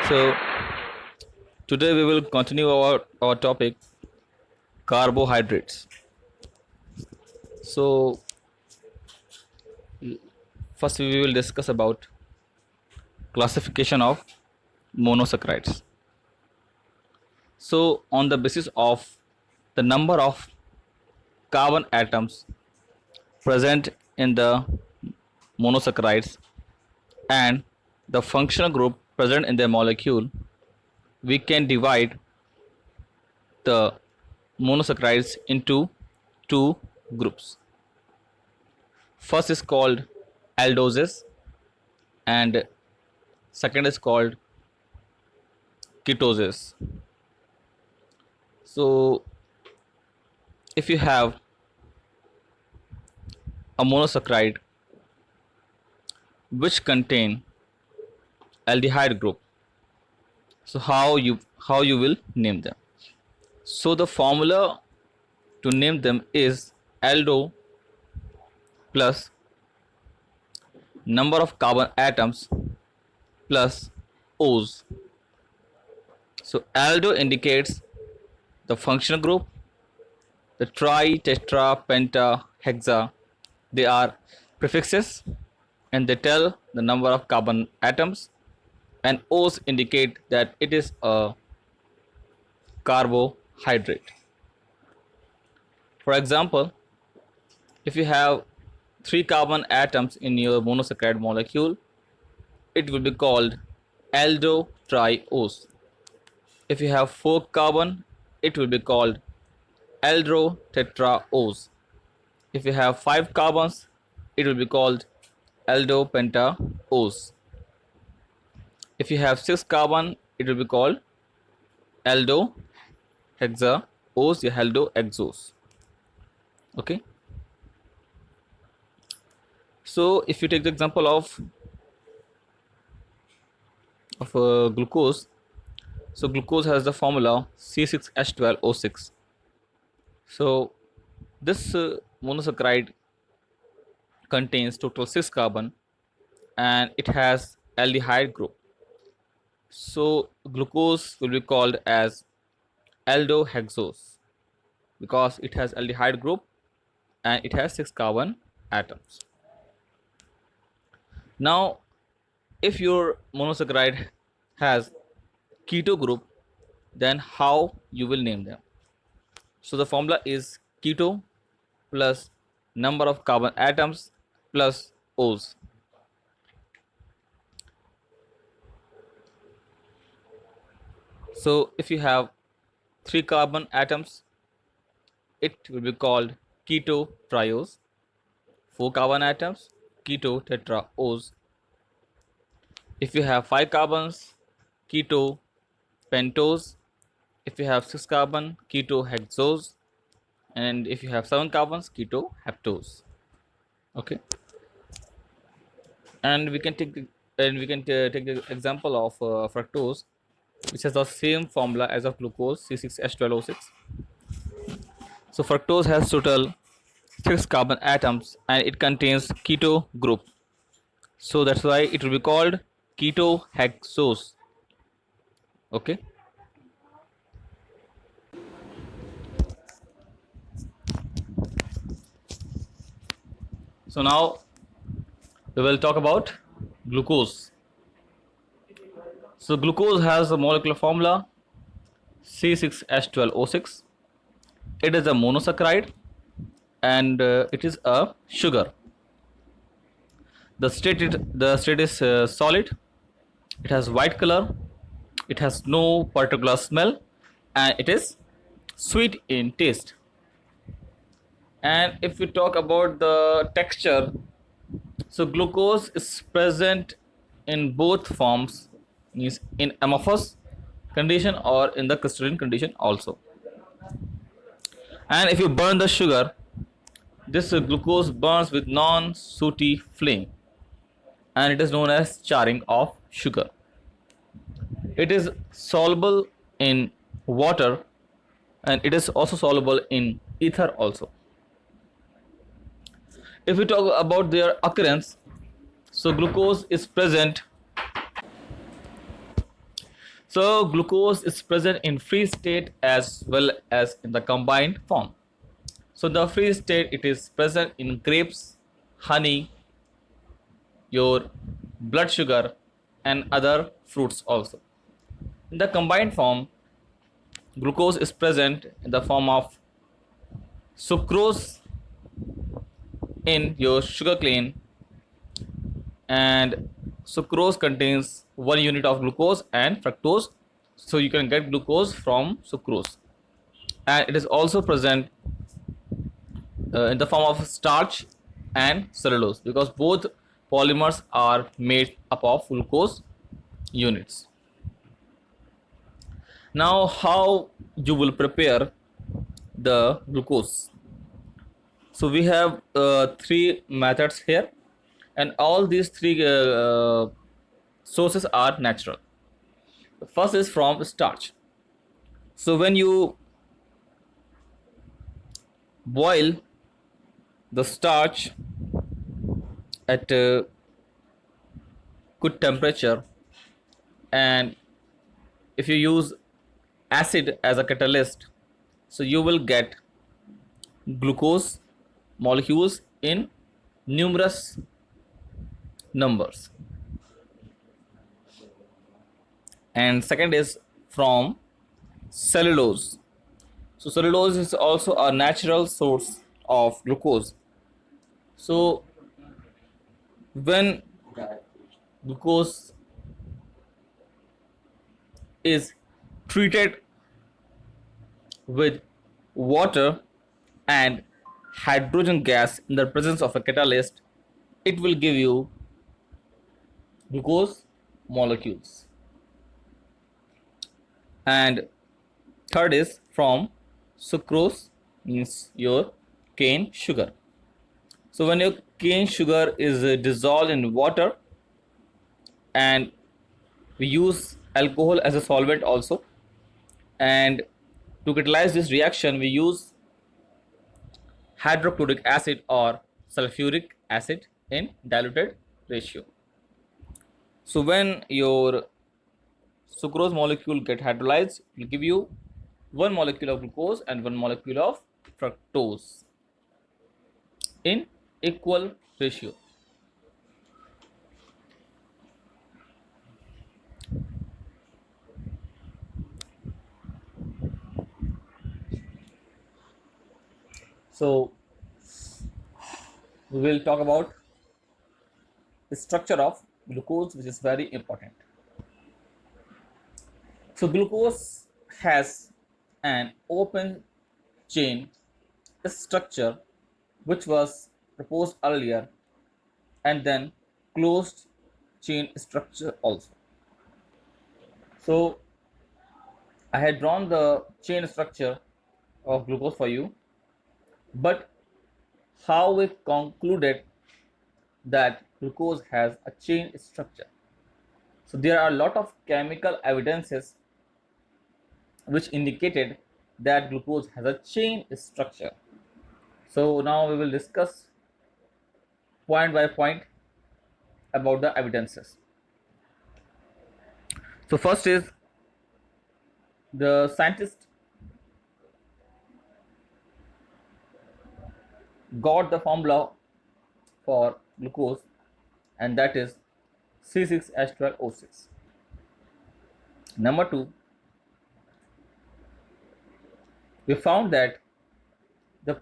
So today we will continue our topic carbohydrates. So first we will discuss about classification of monosaccharides. So on the basis of the number of carbon atoms present in the monosaccharides and the functional group present in the molecule, we can divide the monosaccharides into two groups. First is called aldoses and second is called ketoses. So if you have a monosaccharide which contain aldehyde group, so how you will name them? So the formula to name them is aldo plus number of carbon atoms plus O's. So aldo indicates the functional group, the tri, tetra, penta, hexa, they are prefixes and they tell the number of carbon atoms, and O's indicate that it is a carbohydrate. For example, if you have 3 carbon atoms in your monosaccharide molecule, it will be called aldotriose. If you have 4 carbon, it will be called aldotetraose. If you have 5 carbons, it will be called aldopentaose. If you have 6 carbon, it will be called aldohexaose or aldohexose. Okay. So if you take the example of glucose, so glucose has the formula C6H12O6. So this monosaccharide contains total 6 carbon and it has aldehyde group. So glucose will be called as aldohexose because it has aldehyde group and it has 6 carbon atoms. Now if your monosaccharide has keto group, then how you will name them? So the formula is keto plus number of carbon atoms plus O's. So if you have 3 carbon atoms, it will be called keto triose. 4 carbon atoms, keto tetraose. If you have 5 carbons, keto pentose. If you have 6 carbon, keto hexose. And if you have 7 carbons, keto heptose. Okay. And we can take the example of fructose, which has the same formula as of glucose, C6H12O6. So fructose has total 6 carbon atoms and it contains keto group. So that's why it will be called ketohexose. Okay. So now we will talk about glucose. So glucose has a molecular formula C6H12O6. It is a monosaccharide and it is a sugar. The state is solid. It has white color. It has no particular smell and it is sweet in taste. And if we talk about the texture, so glucose is present in both forms, means in amorphous condition or in the crystalline condition also. And if you burn the sugar, this glucose burns with non-sooty flame and it is known as charring of sugar. It is soluble in water and it is also soluble in ether also. If we talk about their occurrence, so glucose is present So glucose is present in free state as well as in the combined form. So the free state, it is present in grapes, honey, your blood sugar and other fruits also. In the combined form, glucose is present in the form of sucrose in your sugar cane, and sucrose contains 1 unit of glucose and fructose, so you can get glucose from sucrose. And it is also present in the form of starch and cellulose, because both polymers are made up of glucose units. Now, how you will prepare the glucose? So we have three methods here, and all these three sources are natural. The first is from starch. So when you boil the starch at a good temperature, and if you use acid as a catalyst, so you will get glucose molecules in numerous numbers. And second is from cellulose. So cellulose is also a natural source of glucose. So when glucose is treated with water and hydrogen gas in the presence of a catalyst, it will give you glucose molecules. And third is from sucrose, means your cane sugar. So when your cane sugar is dissolved in water, and we use alcohol as a solvent also, and to catalyze this reaction we use hydrochloric acid or sulfuric acid in diluted ratio. So when your sucrose molecule get hydrolyzed, it will give you 1 molecule of glucose and 1 molecule of fructose in equal ratio. So we will talk about the structure of glucose, which is very important. So glucose has an open chain structure which was proposed earlier, and then closed chain structure also. So I had drawn the chain structure of glucose for you, but how we concluded that glucose has a chain structure? So there are a lot of chemical evidences which indicated that glucose has a chain structure. So now we will discuss point by point about the evidences. So first is, the scientist got the formula for glucose, and that is C6H12O6. Number 2, we found that the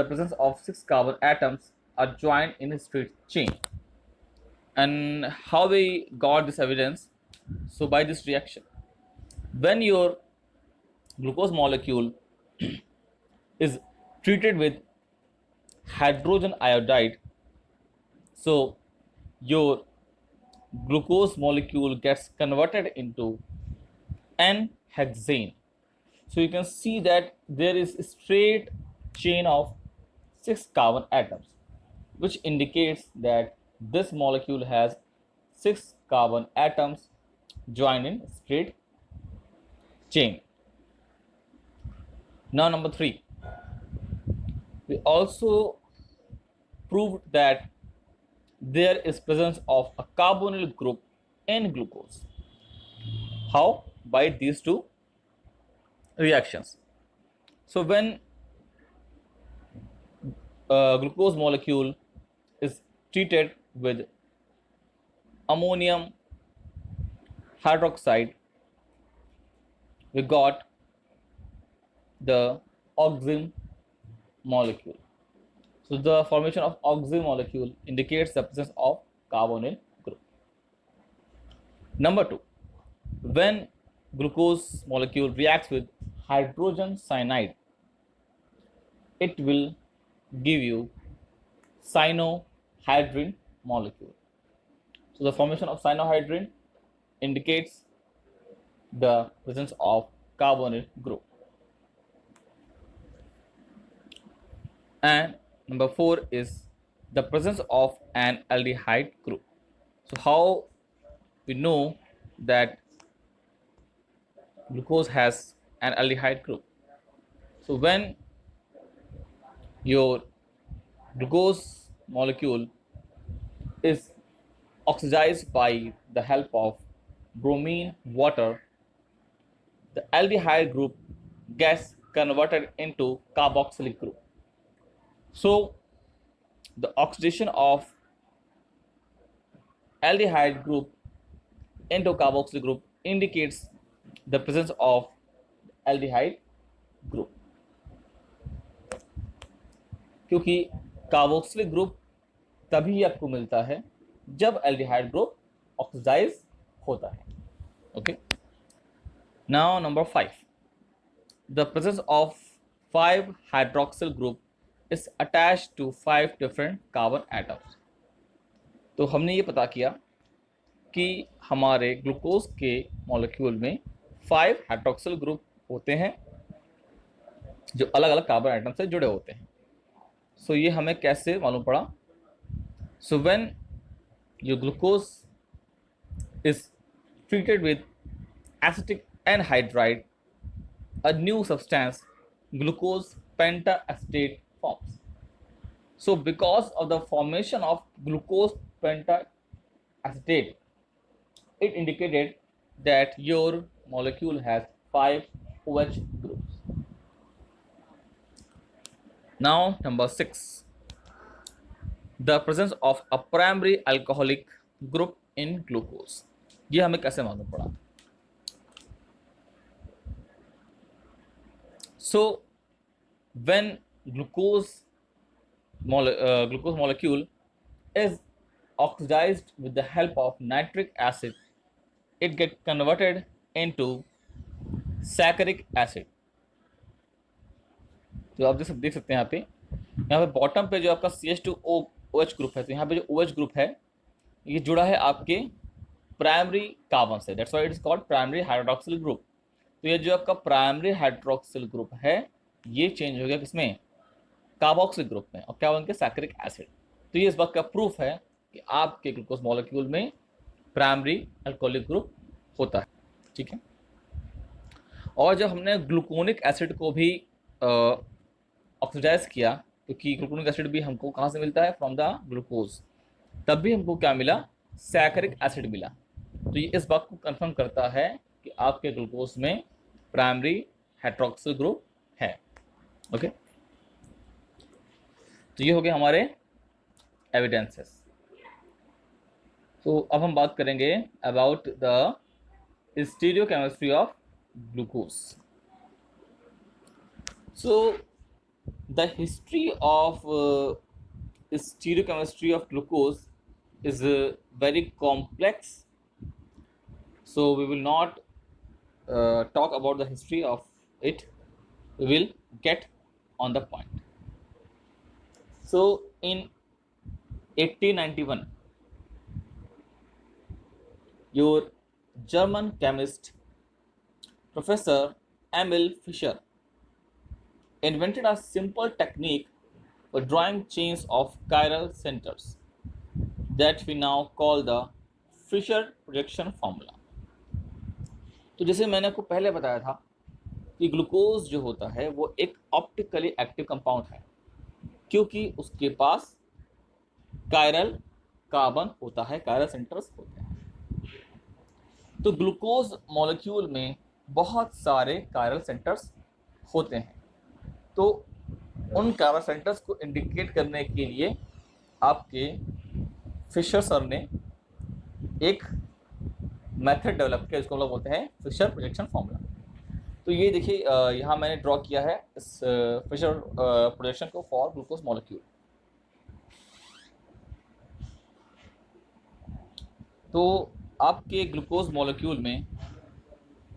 presence of 6 carbon atoms are joined in a straight chain. And how we got this evidence? So by this reaction, when your glucose molecule is treated with hydrogen iodide, so your glucose molecule gets converted into N-hexane. So you can see that there is a straight chain of 6 carbon atoms, which indicates that this molecule has 6 carbon atoms joined in straight chain. Now number 3, we also proved that there is presence of a carbonyl group in glucose. How? By these two reactions. So when glucose molecule is treated with ammonium hydroxide, we got the oxime molecule. So the formation of oxime molecule indicates the presence of carbonyl group. Number two, when glucose molecule reacts with hydrogen cyanide, it will give you cyanohydrin molecule. So the formation of cyanohydrin indicates the presence of carbonyl group. And number four is the presence of an aldehyde group. So how we know that glucose has an aldehyde group? So when your glucose molecule is oxidized by the help of bromine water, the aldehyde group gets converted into carboxylic group. So the oxidation of aldehyde group into carboxylic group indicates the presence of aldehyde group, क्योंकि carboxylic group तभी आपको मिलता है जब aldehyde group oxidize होता है. Okay, now number 5, the presence of 5 hydroxyl group is attached to 5 different carbon atoms. तो हमने ये पता किया कि हमारे ग्लूकोज के मॉलिक्यूल में 5 हाइड्रोक्सिल ग्रुप होते हैं जो अलग अलग कार्बन एटम से जुड़े होते हैं. सो ये हमें कैसे मालूम पड़ा? So when your glucose is treated with acetic anhydride, a new substance glucose pentaacetate forms. So because of the formation of glucose pentacetate, it indicated that your molecule has 5 OH groups. Now number 6, the presence of a primary alcoholic group in glucose. ये हमें कैसे मालूम पड़ा? So when glucose molecule is oxidized with the help of nitric acid, it gets converted into saccharic acid. तो आप देख सकते हैं यहाँ पे बॉटम पे जो आपका CH2OH ग्रुप है, तो यहाँ पे जो OH ग्रुप है ये जुड़ा है आपके प्राइमरी कार्बन से. That's why it is called primary hydroxyl group. तो ये जो आपका प्राइमरी हाइड्रोक्सिल ग्रुप है ये चेंज हो गया किसमें? कार्बोक्सिल ग्रुप में, और क्या उनके सैकरिक एसिड. तो ये इस बात का प्रूफ है कि आपके ग्लूकोज मॉलिक्यूल में प्राइमरी अल्कोहलिक ग्रुप होता है. ठीक है. और जब हमने ग्लूकोनिक एसिड को भी ऑक्सीडाइज किया, क्योंकि ग्लूकोनिक एसिड भी हमको कहाँ से मिलता है? From the glucose. तब भी हमको क्या मिला? सैकरिक एसिड मिला. तो ये इस बात को कंफर्म करता है कि आपके ग्लूकोज में प्राइमरी हाइड्रोक्सिल ग्रुप है. ओके, तो ये हो गए हमारे एविडेंसेस. तो अब हम बात करेंगे about the stereochemistry of glucose. So the history of stereochemistry of glucose is very complex, so we will not talk about the history of it. We will get on the point. So in 1891, your German chemist Professor Emil Fischer invented a simple technique for drawing chains of chiral centers that we now call the Fischer projection formula. तो जैसे मैंने आपको पहले बताया था कि glucose जो होता है वो एक ऑप्टिकली एक्टिव कंपाउंड है, क्योंकि उसके पास कायरल कार्बन होता है, कायरल सेंटर्स होते हैं. तो ग्लूकोज मॉलिक्यूल में बहुत सारे कायरल सेंटर्स होते हैं। तो उन कायरल सेंटर्स को इंडिकेट करने के लिए आपके फिशर सर ने एक मेथड डेवलप किया, जिसको हम लोग बोलते हैं फिशर प्रोजेक्शन फॉर्मूला। तो ये देखिए, यहाँ मैंने ड्रॉ किया है इस फिशर प्रोजेक्शन को फॉर ग्लूकोज मॉलिक्यूल। तो आपके ग्लूकोज मॉलिक्यूल में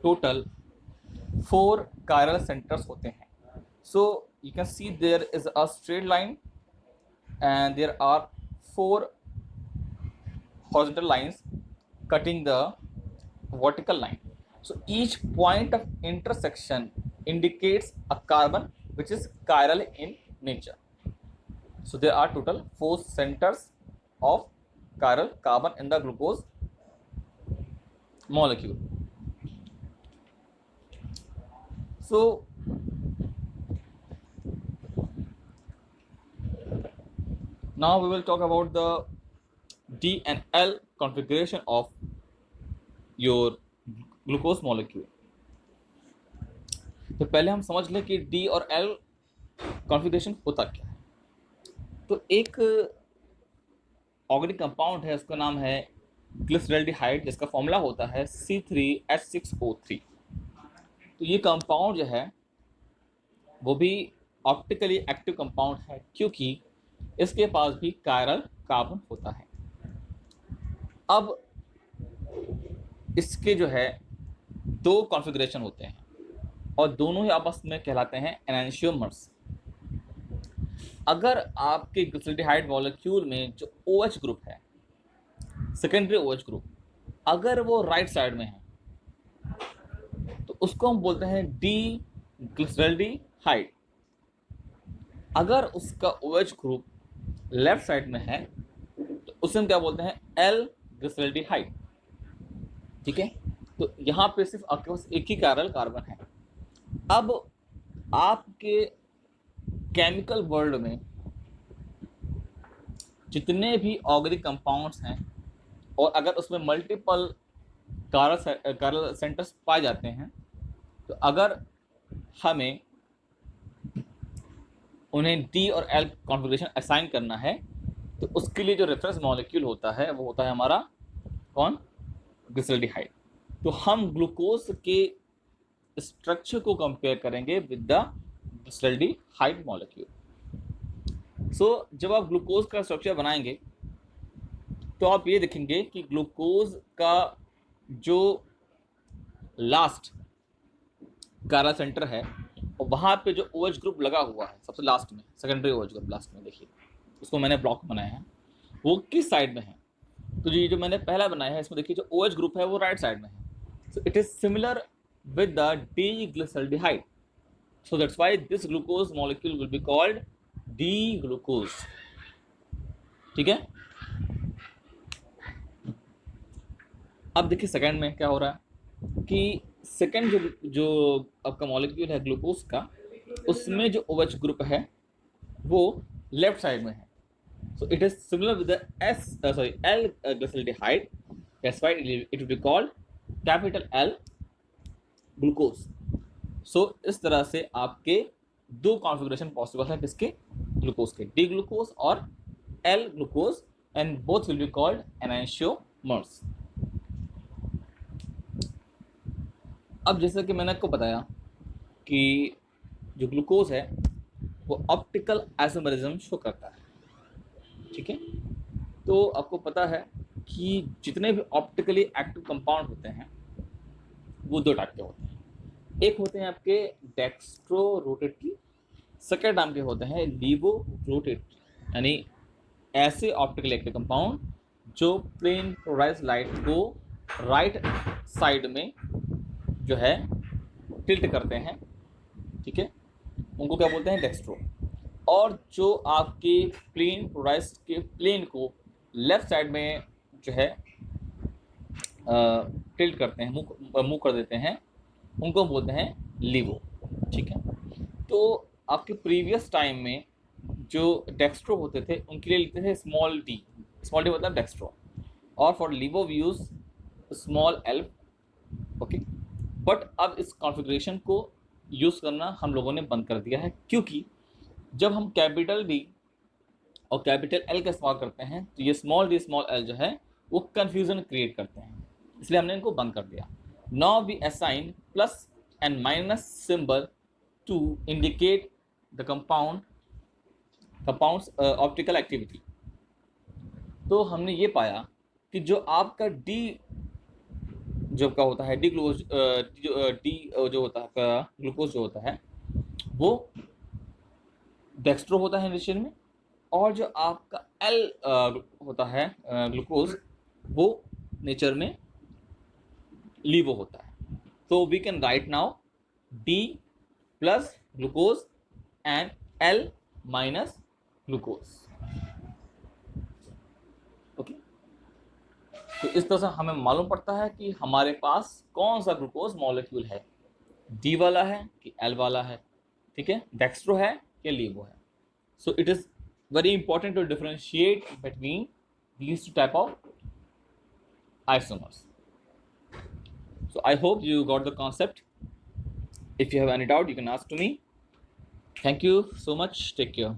टोटल 4 chiral centers होते हैं। So you can see there is a straight line and there are 4 horizontal lines cutting the vertical line. So each point of intersection indicates a carbon which is chiral in nature. So there are total 4 centers of chiral carbon in the glucose molecule. So now we will talk about the D and L configuration of your glucose molecule. तो पहले हम समझ लें कि D और L configuration होता क्या है। तो एक ऑर्गेनिक कंपाउंड है, उसका नाम है ग्लिसरल्डिहाइड, जिसका फॉर्मूला होता है C3H6O3। तो ये कंपाउंड जो है वो भी ऑप्टिकली एक्टिव कंपाउंड है, क्योंकि इसके पास भी कायरल कार्बन होता है। अब इसके जो है 2 कॉन्फ़िगरेशन होते हैं और दोनों ही आपस में कहलाते हैं एनांशियोमर्स। अगर आपके ग्लिसरल्डिहाइड मॉलिक्यूल में जो OH ग्रुप है, सेकेंडरी OH ग्रुप, अगर वो राइट साइड में है तो उसको हम बोलते हैं डी ग्लिसरल्डिहाइड। अगर उसका OH ग्रुप लेफ्ट साइड में है तो उसे हम क्या बोलते हैं, एल ग्लिसरल्डिहाइड। ठीक है, तो यहाँ पे सिर्फ आपके पास एक ही कायरल कार्बन है। अब आपके केमिकल वर्ल्ड में जितने भी ऑर्गेनिक कंपाउंड्स हैं और अगर उसमें मल्टीपल कायरल सेंटर्स पाए जाते हैं, तो अगर हमें उन्हें डी और एल कॉन्फ़िगरेशन असाइन करना है तो उसके लिए जो रेफरेंस मॉलिक्यूल होता है वो होता है हमारा कौन, ग्लिसरल्डिहाइड। तो हम ग्लूकोज के स्ट्रक्चर को कंपेयर करेंगे विद द ग्लिसरल्डिहाइड मॉलिक्यूल। सो जब आप ग्लूकोज का स्ट्रक्चर बनाएंगे तो आप ये देखेंगे कि ग्लूकोज का जो लास्ट कायरल सेंटर है और वहाँ पे जो OH ग्रुप लगा हुआ है सबसे लास्ट में, सेकेंडरी OH ग्रुप लास्ट में, देखिए उसको मैंने ब्लॉक बनाया है, वो किस साइड में है। तो ये जो मैंने पहला बनाया है इसमें देखिए जो OH ग्रुप है वो राइट साइड में है। So it is similar with the D glyceraldehyde, so that's why this glucose molecule will be called D glucose. ठीक है, अब देखिए सेकंड में क्या हो रहा है कि सेकंड जो आपका मॉलिक्यूल है ग्लूकोज का, उसमें जो OH ग्रुप है वो लेफ्ट साइड में है। So it is similar with the L glyceraldehyde, that's why it will be called capital L glucose. So इस तरह से आपके 2 कॉन्फ़िगरेशन पॉसिबल है किसके, ग्लूकोज के, डी ग्लूकोज और L glucose, and both will be called enantiomers. अब जैसे कि मैंने आपको बताया कि जो ग्लूकोज है वो ऑप्टिकल आइसोमेरिज्म शो करता है। ठीक है, तो आपको पता है कि जितने भी ऑप्टिकली एक्टिव कंपाउंड होते हैं वो 2 टाइप के होते हैं। एक होते हैं आपके डेक्स्ट्रो रोटेटरी, सेकेंड नाम के होते हैं लीवो रोटेटरी, यानी ऐसे ऑप्टिकली एक्टिव कंपाउंड जो प्लेन पोलराइज्ड लाइट को राइट साइड में जो है टिल्ट करते हैं। ठीक है, उनको क्या बोलते हैं, डेक्स्ट्रो। और जो आपके प्लेन पोलराइज्ड के प्लेन को लेफ्ट साइड में जो है टिल्ट करते हैं, मूव कर देते हैं, उनको बोलते हैं लीवो। ठीक है, तो आपके प्रीवियस टाइम में जो डेक्स्ट्रो होते थे उनके लिए लिखते थे स्मॉल डी मतलब डेक्स्ट्रो, और for levo we use small L okay, but अब इस कॉन्फ़िगरेशन को यूज़ करना हम लोगों ने बंद कर दिया है, क्योंकि जब हम कैपिटल डी और कैपिटल एल का इस्तेमाल करते हैं तो ये स्मॉल डी स्मॉल एल जो है वो कन्फ्यूज़न क्रिएट करते हैं, इसलिए हमने इनको बंद कर दिया. Now we assign plus and minus symbol to indicate the compounds optical activity. तो हमने ये पाया कि जो आपका डी जो का होता है, डी ग्लूकोज जो होता है ग्लूकोज जो होता है वो डेक्स्ट्रो होता है नेचर में, और जो आपका एल होता है ग्लूकोज वो नेचर में लीवो होता है. तो we can write now D plus glucose and L minus glucose. Okay, तो इस तरह से हमें मालूम पड़ता है कि हमारे पास कौन सा ग्लूकोज मॉलिक्यूल है, डी वाला है कि एल वाला है, ठीक है, डेक्स्ट्रो है या लीवो है. So it is very important to differentiate between these two type of isomers. So I hope you got the concept. If you have any doubt, you can ask to me. Thank you so much. Take care.